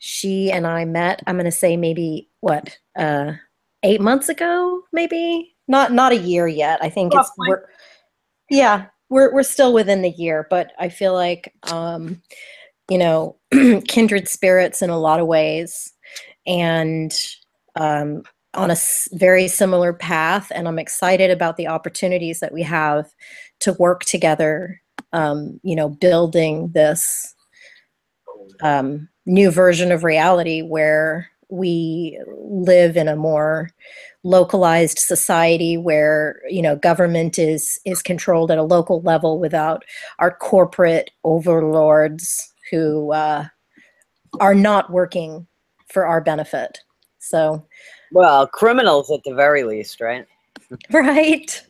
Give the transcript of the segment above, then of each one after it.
She and I met, I'm going to say maybe what, 8 months ago, maybe not a year yet. I think Roughly. yeah, we're still within the year, but I feel like, you know, kindred spirits in a lot of ways, and um, on a very similar path. And I'm excited about the opportunities that we have to work together, building this new version of reality where we live in a more localized society where government is controlled at a local level without our corporate overlords who are not working for our benefit. So Well, criminals at the very least, right? right,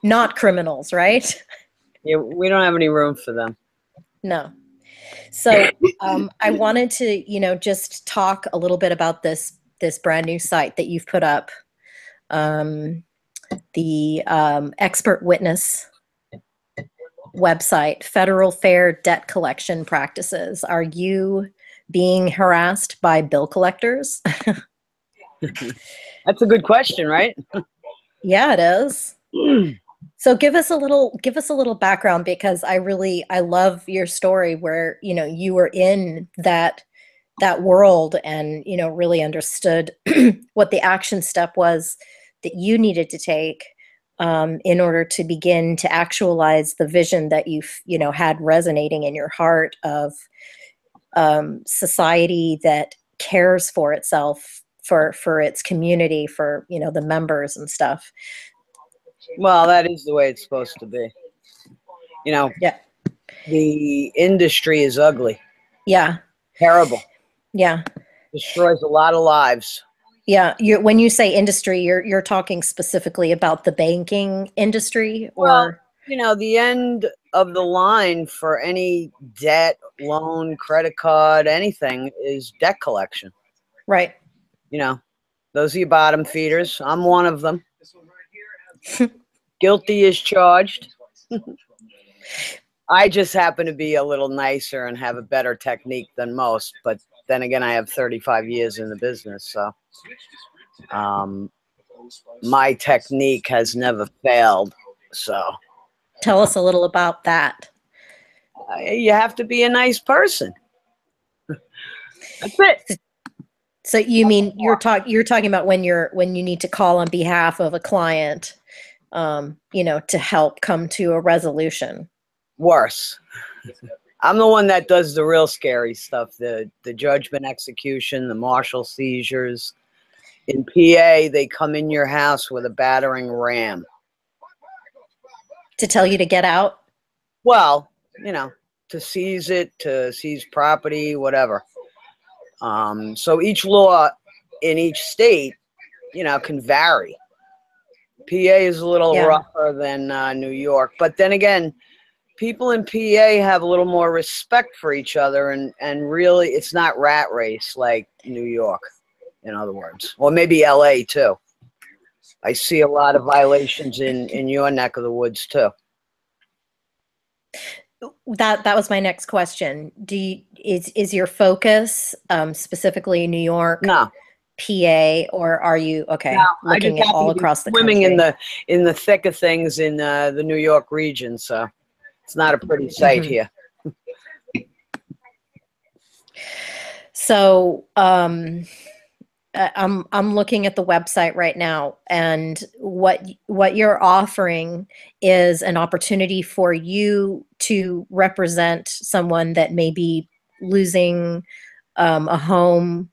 not criminals, right? Yeah, we don't have any room for them. No. So I wanted to, just talk a little bit about this brand new site that you've put up, um, the Expert Witness website, Federal Fair Debt Collection Practices. Are you being harassed by bill collectors? That's a good question, right? Yeah, it is. So give us a little background, because I love your story where, you were in that world and, really understood what the action step was that you needed to take in order to begin to actualize the vision that had resonating in your heart of society that cares for itself, for its community, for, the members and stuff. Well, that is the way it's supposed to be. Yeah. The industry is ugly. Yeah. Terrible. Yeah. Destroys a lot of lives. Yeah, when you say industry, you're talking specifically about the banking industry, Well, or the end of the line for any debt, loan, credit card, anything is debt collection. right? Those are your bottom feeders. I'm one of them. Guilty as charged. I just happen to be a little nicer and have a better technique than most. But then again, I have 35 years in the business. So my technique has never failed. So Tell us a little about that. you have to be a nice person. That's it. So you mean you're talking about when you need to call on behalf of a client, to help come to a resolution. Worse. I'm the one that does the real scary stuff, the judgment execution, the martial seizures. In PA, they come in your house with a battering ram. To tell you to get out? Well, to seize it, to seize property, whatever. So each law in each state, can vary. PA is a little Yeah. rougher than New York. But then again, people in PA have a little more respect for each other, and really it's not rat race like New York, in other words, or maybe LA too. I see a lot of violations in your neck of the woods too. That was my next question. Is your focus specifically New York, No, PA, or are you no, I just looking at happen all to be across the swimming country? in the thick of things in the New York region, so it's not a pretty sight Mhm. here. So I'm looking at the website right now, and what you're offering is an opportunity for you to represent someone that may be losing a home.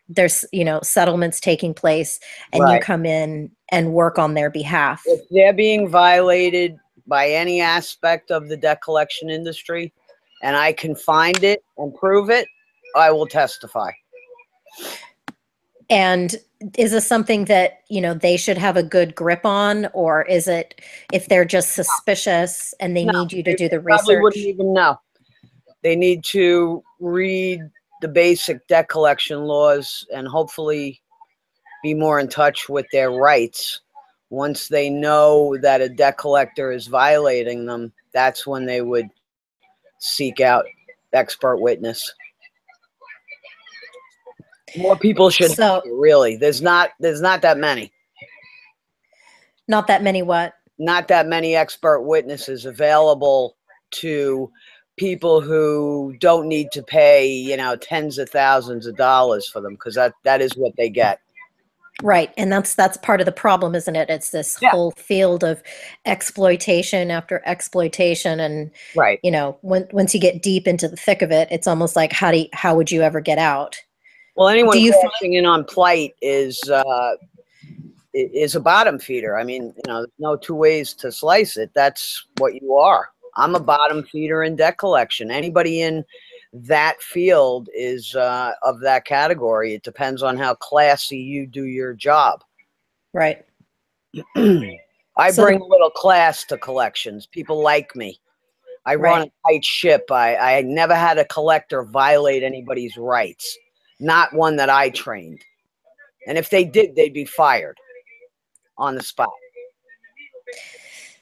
There's settlements taking place, and you Right. come in and work on their behalf. If they're being violated by any aspect of the debt collection industry, and I can find it and prove it, I will testify. And is this something that they should have a good grip on, or is it if they're just suspicious and they No, need you to they do the probably wouldn't research? even know. They need to read the basic debt collection laws and hopefully be more in touch with their rights. Once they know that a debt collector is violating them, that's when they would seek out expert witness. More people should have So it, really. There's not that many. not that many what? Not that many expert witnesses available to people who don't need to pay, tens of thousands of dollars for them, because that is what they get. Right. And that's part of the problem, isn't it? It's this Yeah. whole field of exploitation after exploitation. And, Right. once you get deep into the thick of it, it's almost like, how would you ever get out? Well, anyone Do you cashing in on plight is a bottom feeder. I mean, there's no two ways to slice it. That's what you are. I'm a bottom feeder in debt collection. Anybody in that field is of that category. It depends on how classy you do your job. Right. I So bring a little class to collections. People like me. I run Right. a tight ship. I never had a collector violate anybody's rights. Not one that I trained. And if they did, they'd be fired on the spot.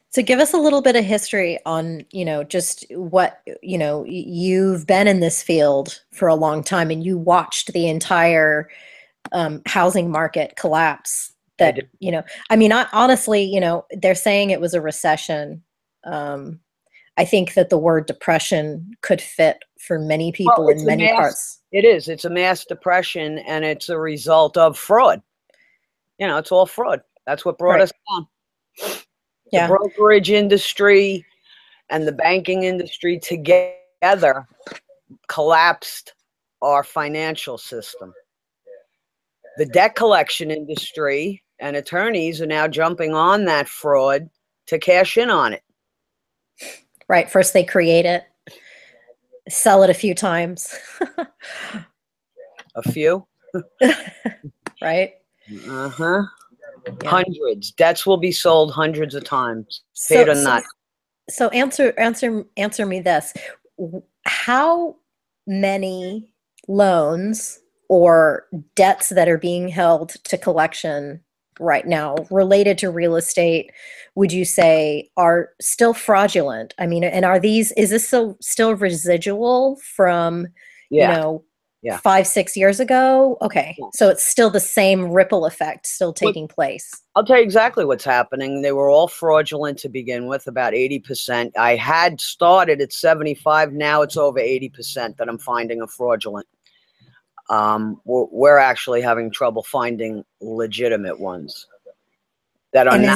So give us a little bit of history on, just what, you've been in this field for a long time and you watched the entire housing market collapse. I That, did. I mean, honestly, they're saying it was a recession. I think that the word depression could fit for many Well, people in many parts. it is. It's a mass depression, and it's a result of fraud. It's all fraud. That's what brought Right. us down. The Yeah. brokerage industry and the banking industry together collapsed our financial system. The debt collection industry and attorneys are now jumping on that fraud to cash in on it. Right. First they create it, sell it a few times. A few. Right. Uh-huh. Yeah. Hundreds. Debts will be sold hundreds of times, So, paid or so, not. so answer me this. How many loans or debts that are being held to collection right now related to real estate would you say are still fraudulent? I mean, and is this still residual from, Yeah. Yeah. 5, 6 years ago? Okay. Yeah. So it's still the same ripple effect still Well, taking place. I'll tell you exactly what's happening. They were all fraudulent to begin with, about 80%. I had started at 75. Now it's over 80% that I'm finding are fraudulent. We're actually having trouble finding legitimate ones that are And is,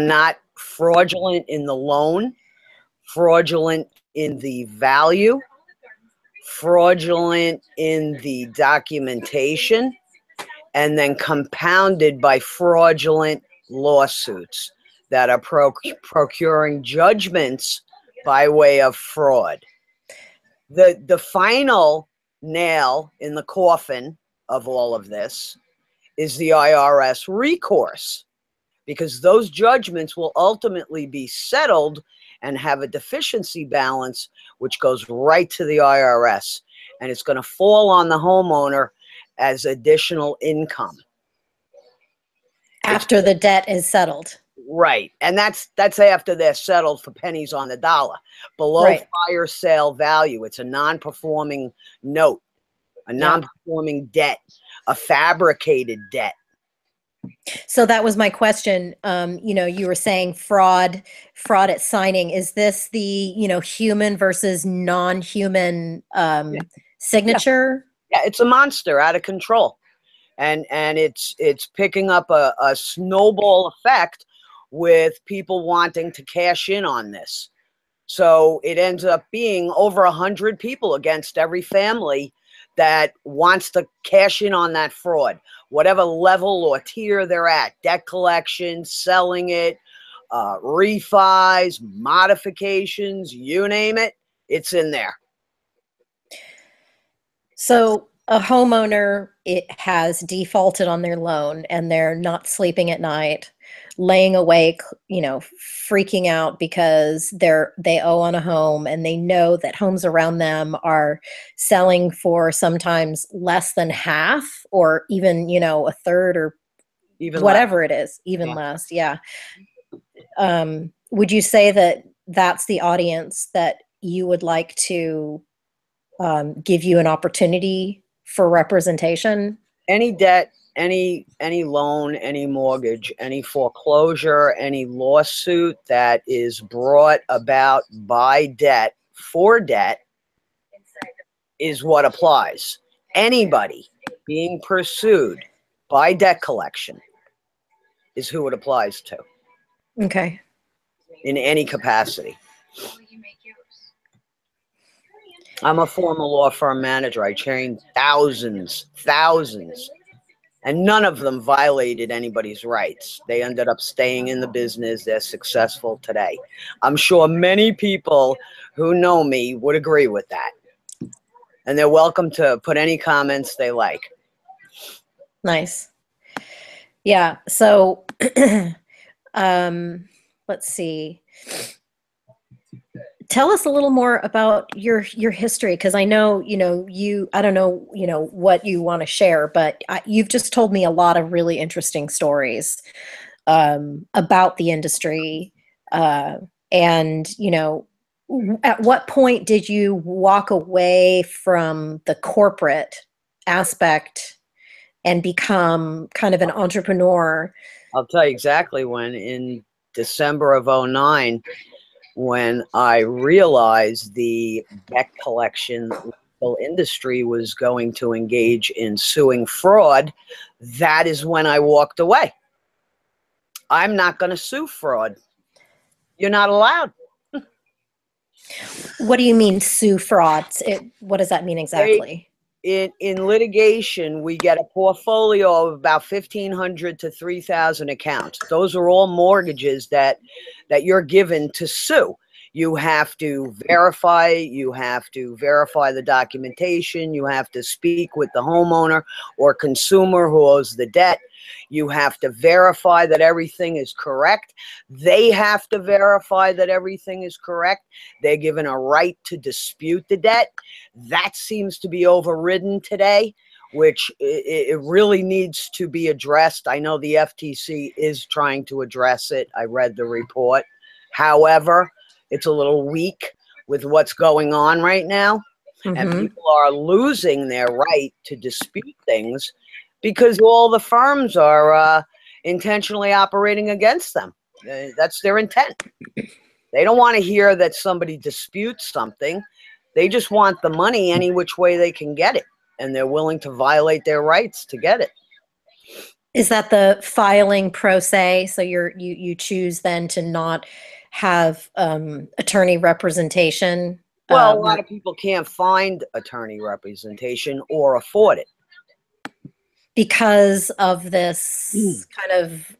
not fraudulent in the loan, fraudulent in the value, fraudulent in the documentation, and then compounded by fraudulent lawsuits that are procuring judgments by way of fraud. The final nail in the coffin of all of this is the IRS recourse, because those judgments will ultimately be settled and have a deficiency balance, which goes right to the IRS, and it's going to fall on the homeowner as additional income after the debt is settled. Right. And that's after they're settled for pennies on the dollar, below Right. fire sale value. It's a non-performing note, a non-performing debt, a fabricated debt. So that was my question. You were saying fraud at signing. Is this the, human versus non-human signature? Yeah, it's a monster out of control. And it's picking up a snowball effect with people wanting to cash in on this. So it ends up being over 100 people against every family that wants to cash in on that fraud, whatever level or tier they're at: debt collection, selling it, refis, modifications, you name it, it's in there. So a homeowner, it has defaulted on their loan and they're not sleeping at night, laying awake, freaking out because they owe on a home, and they know that homes around them are selling for sometimes less than half, or even, a third, or Even whatever it is, even less. Yeah. Would you say that that's the audience that you would like to give you an opportunity for representation? Any debt, any loan, any mortgage, any foreclosure, any lawsuit that is brought about by debt for debt is what applies. Anybody being pursued by debt collection is who it applies to. Okay. In any capacity. I'm a former law firm manager. I trained thousands, and none of them violated anybody's rights. They ended up staying in the business. They're successful today. I'm sure many people who know me would agree with that. And they're welcome to put any comments they like. Nice. Yeah. So, let's see. Tell us a little more about your history, because I know, I don't know, what you want to share, but you've just told me a lot of really interesting stories about the industry. And, at what point did you walk away from the corporate aspect and become kind of an entrepreneur? I'll tell you exactly when. In December of 2009, when I realized the debt collection industry was going to engage in suing fraud, that is when I walked away. I'm not going to sue fraud. You're not allowed. What do you mean sue frauds? What does that mean exactly? In litigation, we get a portfolio of about 1,500 to 3,000 accounts. Those are all mortgages that you're given to sue. You have to verify the documentation, you have to speak with the homeowner or consumer who owes the debt. You have to verify that everything is correct. They have to verify that everything is correct. They're given a right to dispute the debt. That seems to be overridden today, which it really needs to be addressed. I know the FTC is trying to address it. I read the report. However, it's a little weak with what's going on right now. Mm-hmm. And people are losing their right to dispute things because all the firms are intentionally operating against them. That's their intent. They don't want to hear that somebody disputes something. They just want the money any which way they can get it. And they're willing to violate their rights to get it. Is that the filing pro se? So you choose then to not have attorney representation? Well, a lot of people can't find attorney representation or afford it. Because of this kind of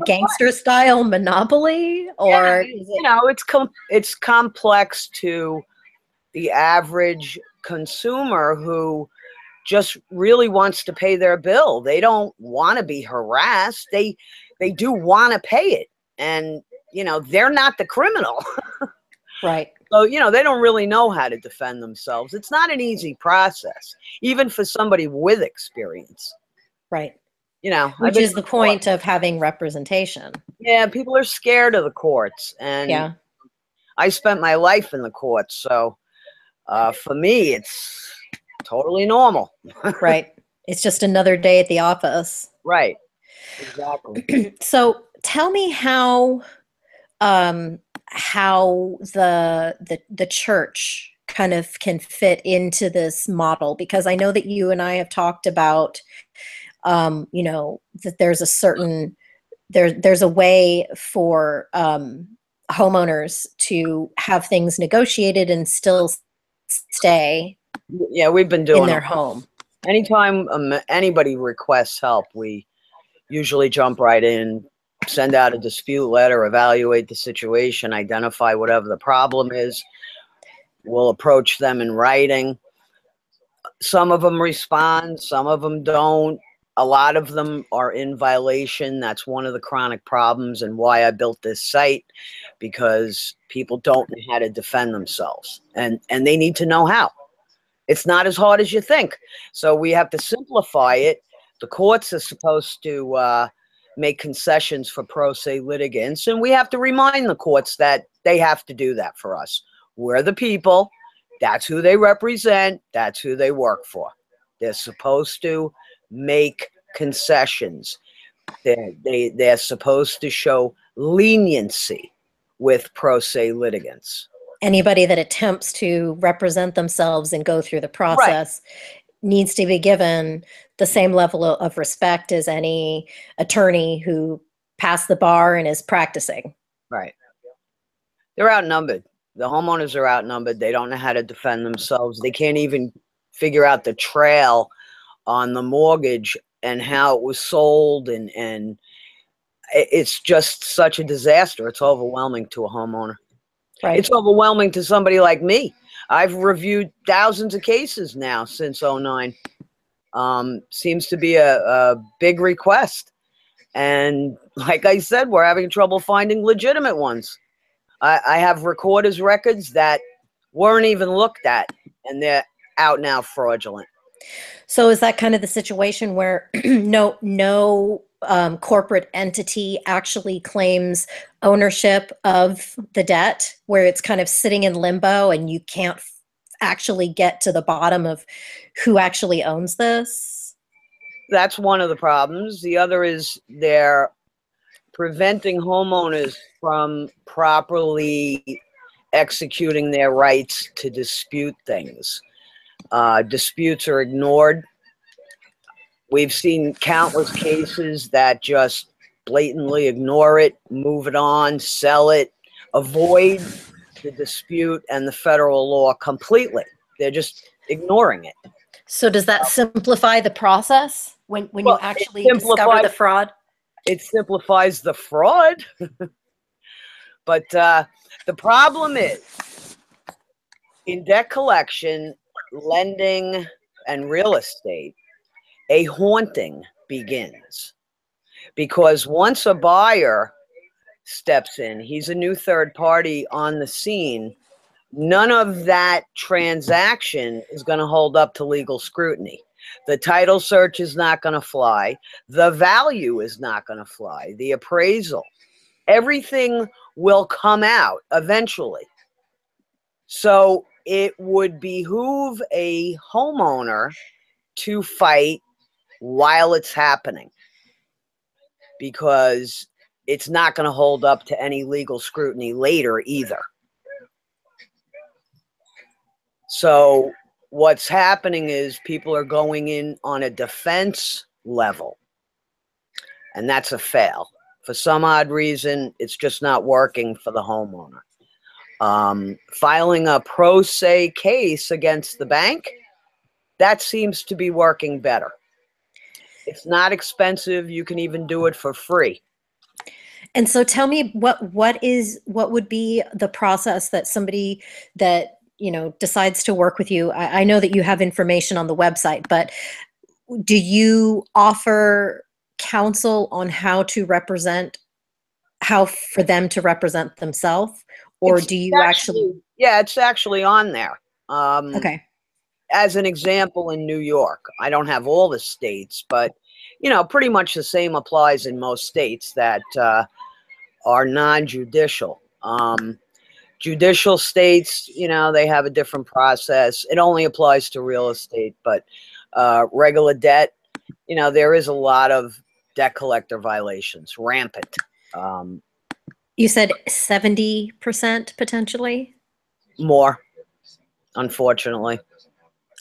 gangster style monopoly? Or yeah, it's complex to the average consumer who just really wants to pay their bill. They don't want to be harassed. They do want to pay it. And, they're not the criminal. Right. So, they don't really know how to defend themselves. It's not an easy process, even for somebody with experience. Right. Which is the point of having representation. Yeah, people are scared of the courts. And yeah. I spent my life in the courts. So for me, it's totally normal. Right. It's just another day at the office. Right. Exactly. So tell me how the church kind of can fit into this model, because I know that you and I have talked about that there's a certain there's a way for homeowners to have things negotiated and still stay. Yeah, we've been doing in their home. Anytime anybody requests help, we usually jump right in, send out a dispute letter, evaluate the situation, identify whatever the problem is. We'll approach them in writing. Some of them respond, some of them don't. A lot of them are in violation. That's one of the chronic problems and why I built this site, because people don't know how to defend themselves, and they need to know how. It's not as hard as you think. So we have to simplify it. The courts are supposed to make concessions for pro se litigants, and we have to remind the courts that they have to do that for us. We're the people. That's who they represent. That's who they work for. They're supposed to make concessions. They're supposed to show leniency with pro se litigants. Anybody that attempts to represent themselves and go through the Right. process needs to be given the same level of respect as any attorney who passed the bar and is practicing. Right. They're outnumbered. The homeowners are outnumbered. They don't know how to defend themselves. They can't even figure out the trail on the mortgage and how it was sold, and it's just such a disaster. It's overwhelming to a homeowner. Right. It's overwhelming to somebody like me. I've reviewed thousands of cases now since '09. Seems to be a big request. And like I said, we're having trouble finding legitimate ones. I have recorders records that weren't even looked at, and they're out now fraudulent. So is that kind of the situation where no corporate entity actually claims ownership of the debt, where it's kind of sitting in limbo and you can't actually get to the bottom of who actually owns this? That's one of the problems. The other is they're preventing homeowners from properly executing their rights to dispute things. Disputes are ignored. We've seen countless cases that just blatantly ignore it, move it on, sell it, avoid the dispute and the federal law completely. They're just ignoring it. So does that simplify the process when you actually discover the fraud? It simplifies the fraud. But the problem is, in debt collection, lending, and real estate, a haunting begins. Because once a buyer steps in, he's a new third party on the scene, none of that transaction is going to hold up to legal scrutiny. The title search is not going to fly. The value is not going to fly. The appraisal. Everything will come out eventually. So it would behoove a homeowner to fight while it's happening, because it's not going to hold up to any legal scrutiny later either. So what's happening is people are going in on a defense level, and that's a fail. For some odd reason, it's just not working for the homeowner. Filing a pro se case against the bank, that seems to be working better. It's not expensive. You can even do it for free. And so tell me what would be the process that somebody that, decides to work with you. I know that you have information on the website, but do you offer counsel on how for them to represent themselves, or do you actually? Yeah, it's actually on there. Okay. As an example, in New York, I don't have all the states, but pretty much the same applies in most states that are non-judicial. Judicial states, they have a different process. It only applies to real estate, but regular debt, there is a lot of debt collector violations, rampant. You said 70% potentially? More, unfortunately.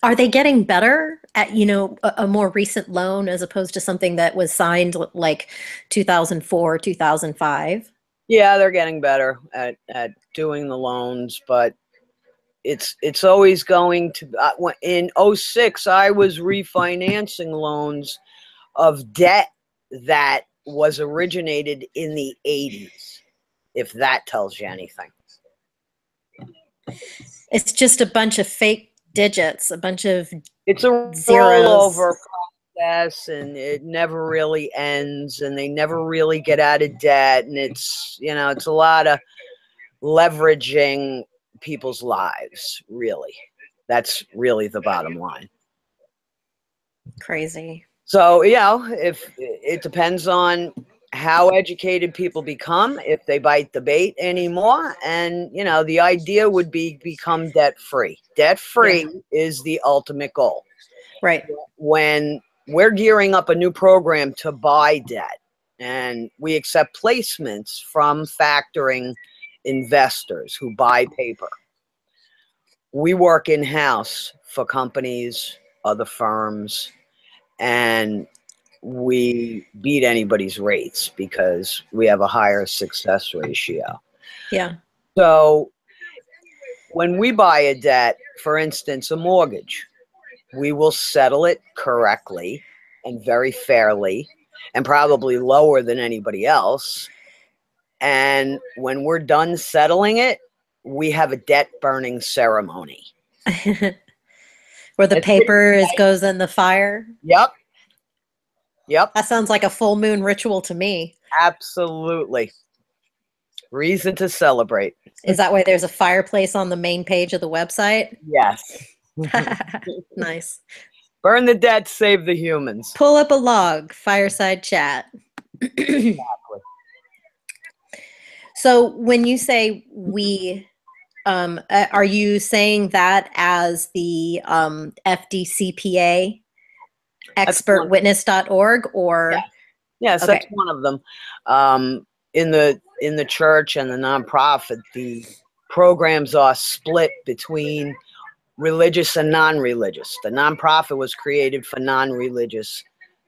Are they getting better at, a more recent loan as opposed to something that was signed like 2004, 2005? Yeah, they're getting better at doing the loans, but it's always going to, in '06, I was refinancing loans of debt that was originated in the '80s, if that tells you anything. It's just a bunch of fake digits, a bunch of it's a zeros. Rollover process, and it never really ends, and they never really get out of debt, and it's it's a lot of leveraging people's lives. Really, that's really the bottom line. Crazy. So if it depends on how educated people become if they bite the bait anymore. And, you know, the idea would be become debt free. Debt free is the ultimate goal. Right. When we're gearing up a new program to buy debt, and we accept placements from factoring investors who buy paper. We work in-house for companies, other firms, and we beat anybody's rates because we have a higher success ratio. Yeah. So when we buy a debt, for instance, a mortgage, we will settle it correctly and very fairly and probably lower than anybody else. And when we're done settling it, we have a debt burning ceremony. Where the paper goes in the fire? Yep. Yep. That sounds like a full moon ritual to me. Absolutely. Reason to celebrate. Is that why there's a fireplace on the main page of the website? Yes. Nice. Burn the debt, save the humans. Pull up a log, fireside chat. Exactly. So when you say we, are you saying that as the FDCPA expertwitness.org or? Yes, okay. That's one of them. In the church and the nonprofit, the programs are split between religious and non-religious. The nonprofit was created for non-religious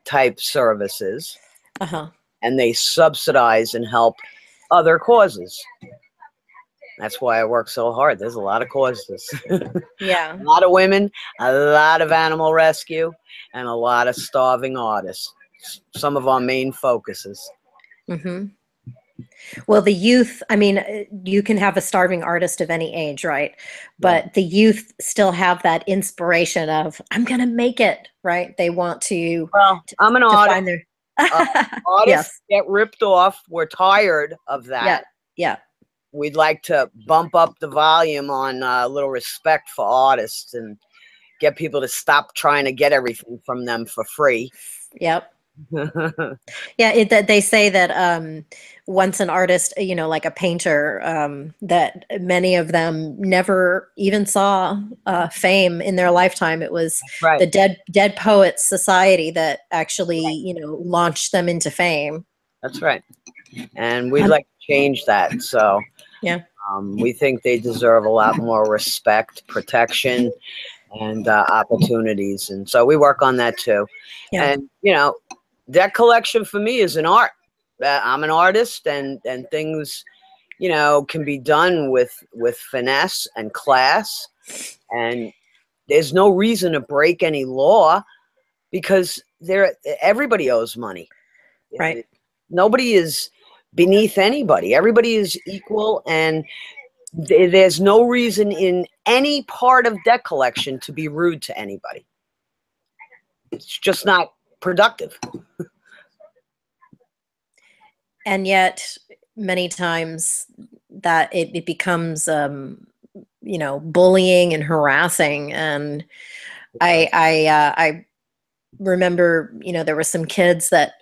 type services, and they subsidize and help other causes. That's why I work so hard. There's a lot of causes. Yeah. A lot of women, a lot of animal rescue, and a lot of starving artists. Some of our main focuses. Mm-hmm. Well, the youth, I mean, you can have a starving artist of any age, right? But the youth still have that inspiration of, I'm going to make it, right? They want to. Well, I'm an artist. Find their artists get ripped off. We're tired of that. Yeah. We'd like to bump up the volume on a little respect for artists and get people to stop trying to get everything from them for free. Yep. Yeah, they say that once an artist, you know, like a painter, that many of them never even saw fame in their lifetime. It was the Dead Poets Society that actually, you know, launched them into fame. That's right. And we'd like to change that. So yeah, we think they deserve a lot more respect, protection, and opportunities. And so we work on that too. Yeah. And, you know, debt collection for me is an art. I'm an artist, and things, you know, can be done with finesse and class. And there's no reason to break any law because everybody owes money. Right. Nobody is beneath anybody. Everybody is equal, and there's no reason in any part of debt collection to be rude to anybody. It's just not productive. And yet many times that it becomes you know, bullying and harassing. And I remember, you know, there were some kids that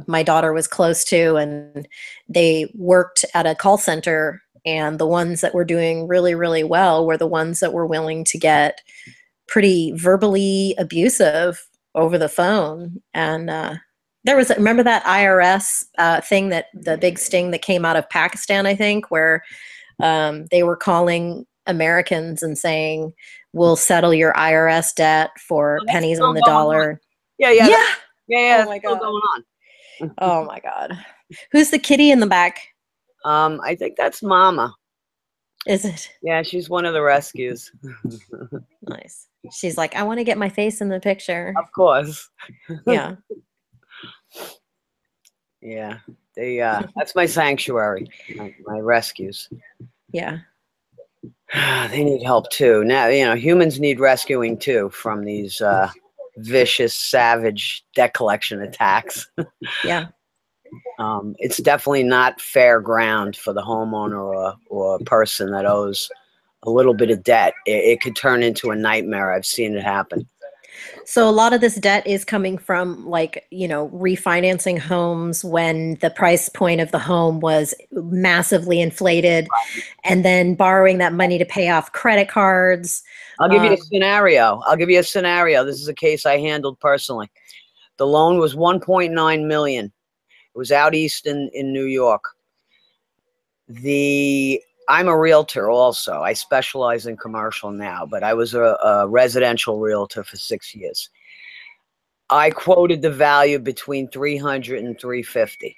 my daughter was close to, and they worked at a call center, and the ones that were doing really, really well were the ones that were willing to get pretty verbally abusive over the phone. And there was, remember that IRS thing, that the big sting that came out of Pakistan, I think, where they were calling Americans and saying, we'll settle your IRS debt for pennies on the dollar. Yeah. Oh my God. Going on. Oh my God. Who's the kitty in the back? I think that's Mama. Is it? Yeah, she's one of the rescues. Nice. She's like, I want to get my face in the picture. Of course. Yeah. Yeah. They that's my sanctuary, my rescues. Yeah. They need help too. Now, you know, humans need rescuing too from these vicious, savage debt collection attacks. Yeah. It's definitely not fair ground for the homeowner or a person that owes a little bit of debt. It could turn into a nightmare. I've seen it happen. So a lot of this debt is coming from like, refinancing homes when the price point of the home was massively inflated and then borrowing that money to pay off credit cards. I'll give you a scenario. I'll give you a scenario. This is a case I handled personally. The loan was 1.9 million. It was out east in New York. I'm a realtor also. I specialize in commercial now, but I was a residential realtor for 6 years. I quoted the value between 300 and 350.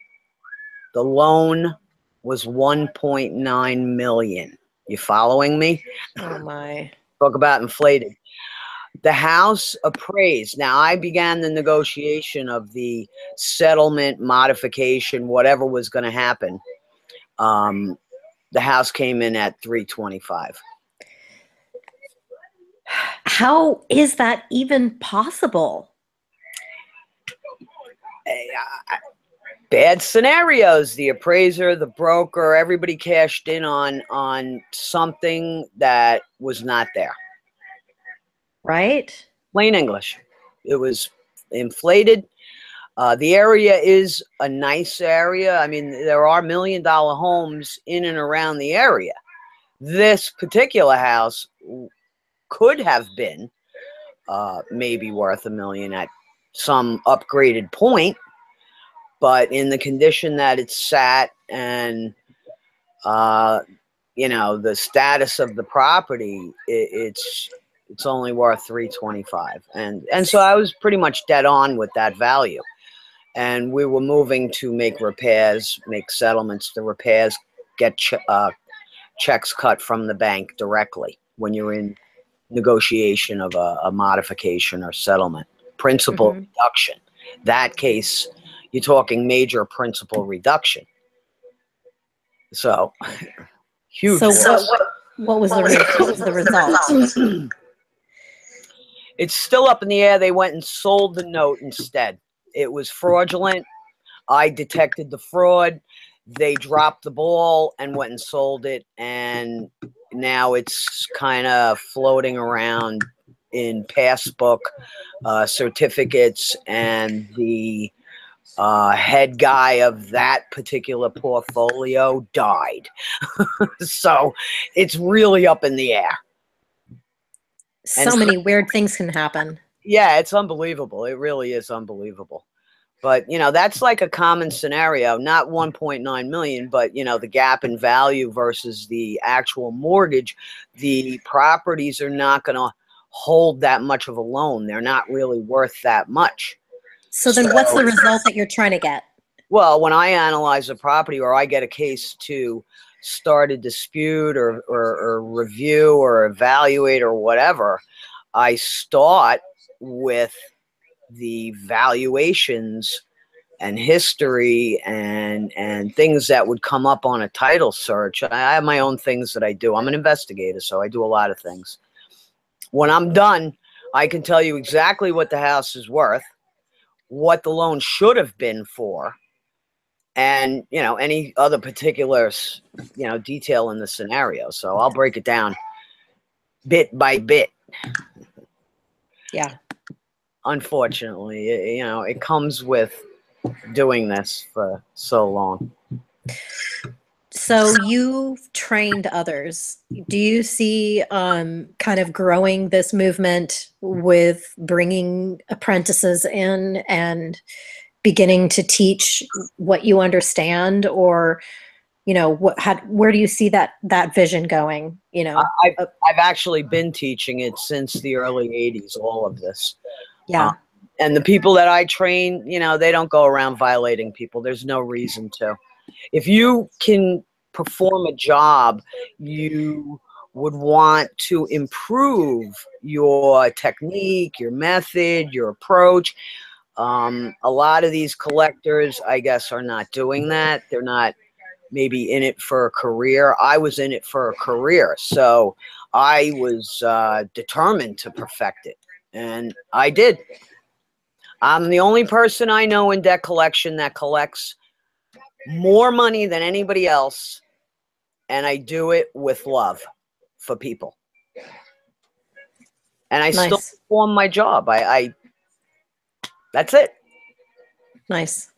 The loan was 1.9 million. You following me? Oh my. Talk about inflated. The house appraised. Now, I began the negotiation of the settlement, modification, whatever was going to happen. The house came in at 325. How is that even possible? Bad scenarios. The appraiser, the broker, everybody cashed in on something that was not there. Right? Plain English. It was inflated. The area is a nice area. I mean, there are $1 million homes in and around the area. This particular house could have been maybe worth $1 million at some upgraded point, but in the condition that it's sat and the status of the property, it's only worth 325, and so I was pretty much dead on with that value. And we were moving to make repairs, make settlements. The repairs get checks cut from the bank directly when you're in negotiation of a modification or settlement. Principal reduction. That case, you're talking major principal reduction. So, huge. So what was the result? It's still up in the air. They went and sold the note instead. It was fraudulent. I detected the fraud. They dropped the ball and went and sold it. And now it's kind of floating around in passbook certificates. And the head guy of that particular portfolio died. So it's really up in the air. So many weird things can happen. Yeah, it's unbelievable. It really is unbelievable. But, that's like a common scenario, not 1.9 million, but, the gap in value versus the actual mortgage. The properties are not going to hold that much of a loan. They're not really worth that much. So then what's the result that you're trying to get? Well, when I analyze a property or I get a case to start a dispute or review or evaluate or whatever, I start with the valuations and history and things that would come up on a title search. I have my own things that I do. I'm an investigator, so I do a lot of things. When I'm done, I can tell you exactly what the house is worth, what the loan should have been for, and any other particulars, detail in the scenario. So I'll break it down bit by bit. Yeah. Unfortunately, it comes with doing this for so long. So you've trained others. Do you see kind of growing this movement with bringing apprentices in and beginning to teach what you understand, or where do you see that vision going? I've actually been teaching it since the early 80s, all of this. Yeah. And the people that I train, they don't go around violating people. There's no reason to. If you can perform a job, you would want to improve your technique, your method, your approach. A lot of these collectors, I guess, are not doing that. They're not maybe in it for a career. I was in it for a career. So I was determined to perfect it. And I did. I'm the only person I know in debt collection that collects more money than anybody else. And I do it with love for people. and I still Nice. perform my job. That's it. Nice.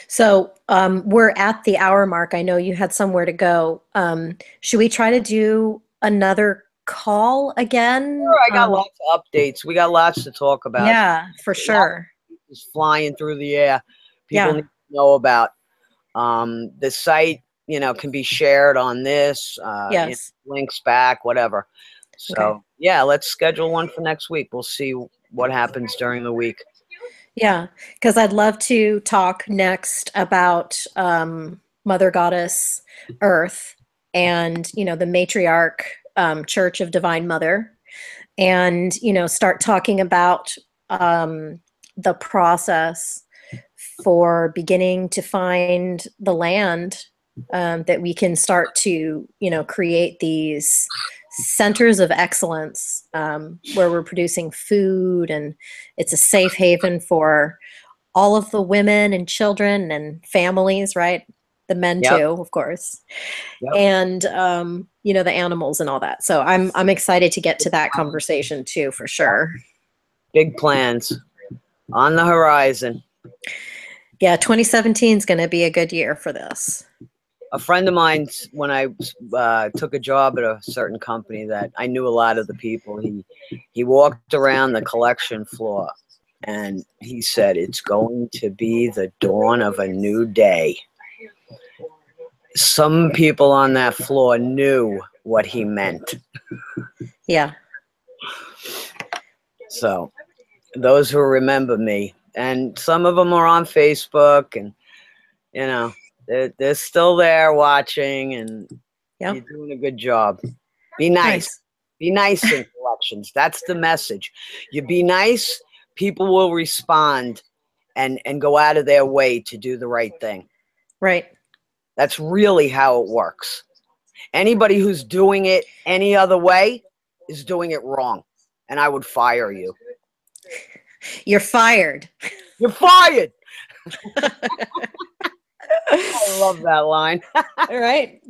So we're at the hour mark. I know you had somewhere to go. Should we try to do another call again? Sure, I got lots of updates. We got lots to talk about. Yeah, for sure. Just flying through the air. People Yeah. need to know about the site. You know, can be shared on this. Yes. Links back, whatever. So Okay. yeah, let's schedule one for next week. We'll see what happens during the week. Yeah, because I'd love to talk next about Mother Goddess Earth and, you know, the matriarch Church of Divine Mother, and, you know, start talking about the process for beginning to find the land that we can start to, you know, create these centers of excellence where we're producing food, and it's a safe haven for all of the women and children and families, right? The men Yep. too, of course, Yep. and you know, the animals and all that. So I'm excited to get to that conversation too, for sure. Big plans on the horizon. Yeah, 2017 is going to be a good year for this. A friend of mine, when I took a job at a certain company that I knew a lot of the people, he walked around the collection floor and he said, "It's going to be the dawn of a new day." Some people on that floor knew what he meant. Yeah. So those who remember me, and some of them are on Facebook, and you know, they're still there watching, and Yep. you're doing a good job. Be nice. Nice. Be nice in collections. That's the message. You be nice, people will respond and go out of their way to do the right thing. Right. That's really how it works. Anybody who's doing it any other way is doing it wrong, and I would fire you. You're fired. You're fired. I love that line. All right.